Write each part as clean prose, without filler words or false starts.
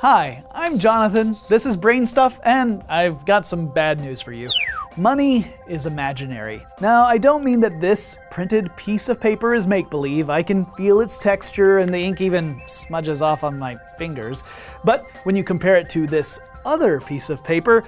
Hi, I'm Jonathan, this is Brain Stuff, and I've got some bad news for you. Money is imaginary. Now, I don't mean that this printed piece of paper is make-believe. I can feel its texture and the ink even smudges off on my fingers. But when you compare it to this other piece of paper,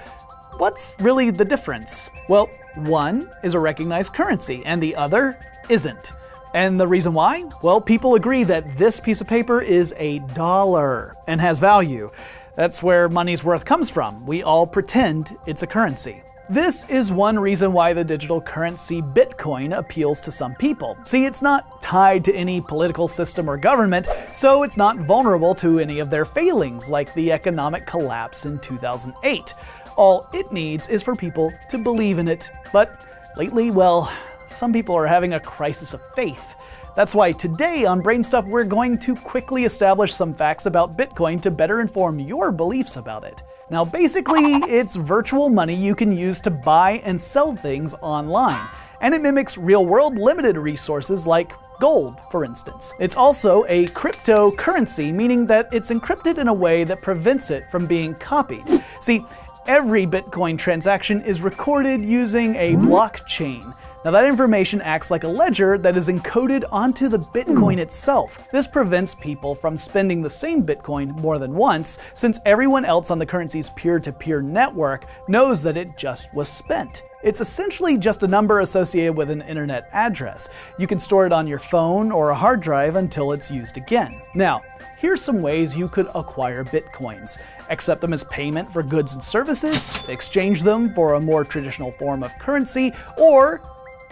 what's really the difference? Well, one is a recognized currency and the other isn't. And the reason why? Well, people agree that this piece of paper is a dollar and has value. That's where money's worth comes from. We all pretend it's a currency. This is one reason why the digital currency Bitcoin appeals to some people. See, it's not tied to any political system or government, so it's not vulnerable to any of their failings, like the economic collapse in 2008. All it needs is for people to believe in it. But lately, well, some people are having a crisis of faith. That's why today on Brain Stuff we're going to quickly establish some facts about Bitcoin to better inform your beliefs about it. Now basically, it's virtual money you can use to buy and sell things online, and it mimics real-world limited resources like gold, for instance. It's also a cryptocurrency, meaning that it's encrypted in a way that prevents it from being copied. See, every Bitcoin transaction is recorded using a blockchain. Now that information acts like a ledger that is encoded onto the Bitcoin itself. This prevents people from spending the same Bitcoin more than once, since everyone else on the currency's peer-to-peer network knows that it just was spent. It's essentially just a number associated with an internet address. You can store it on your phone or a hard drive until it's used again. Now, here's some ways you could acquire Bitcoins. Accept them as payment for goods and services, exchange them for a more traditional form of currency, or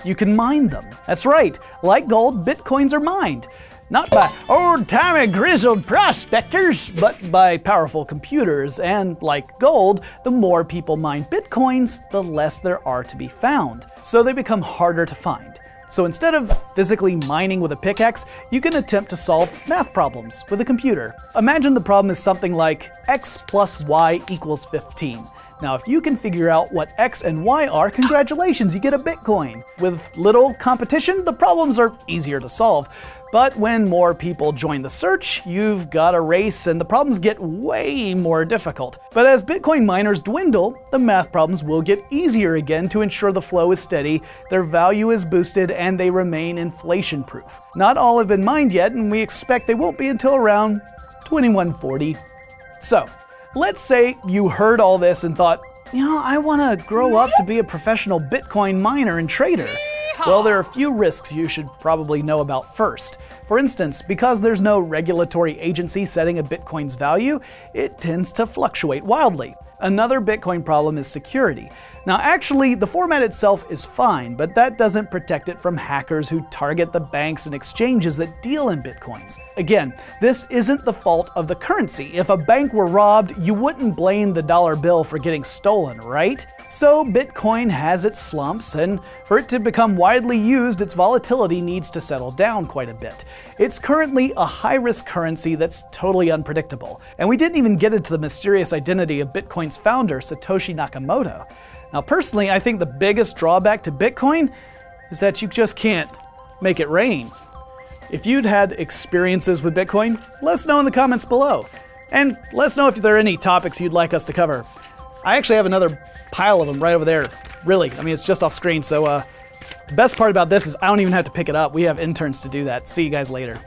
you can mine them. That's right, like gold, Bitcoins are mined. Not by old-timey grizzled prospectors, but by powerful computers. And like gold, the more people mine Bitcoins, the less there are to be found. So they become harder to find. So instead of physically mining with a pickaxe, you can attempt to solve math problems with a computer. Imagine the problem is something like x plus y equals 15. Now, if you can figure out what x and y are, congratulations, you get a Bitcoin. With little competition, the problems are easier to solve. But when more people join the search, you've got a race and the problems get way more difficult. But as Bitcoin miners dwindle, the math problems will get easier again to ensure the flow is steady, their value is boosted, and they remain inflation-proof. Not all have been mined yet, and we expect they won't be until around 2140. So, let's say you heard all this and thought, you know, I want to grow up to be a professional Bitcoin miner and trader. Well, there are a few risks you should probably know about first. For instance, because there's no regulatory agency setting a Bitcoin's value, it tends to fluctuate wildly. Another Bitcoin problem is security. Now actually, the format itself is fine, but that doesn't protect it from hackers who target the banks and exchanges that deal in Bitcoins. Again, this isn't the fault of the currency. If a bank were robbed, you wouldn't blame the dollar bill for getting stolen, right? So Bitcoin has its slumps, and for it to become widely used, its volatility needs to settle down quite a bit. It's currently a high-risk currency that's totally unpredictable. And we didn't even get into the mysterious identity of Bitcoin's founder, Satoshi Nakamoto. Now personally, I think the biggest drawback to Bitcoin is that you just can't make it rain. If you'd had experiences with Bitcoin, let us know in the comments below. And let us know if there are any topics you'd like us to cover. I actually have another pile of them right over there. Really, I mean, it's just off screen, so the best part about this is I don't even have to pick it up. We have interns to do that. See you guys later.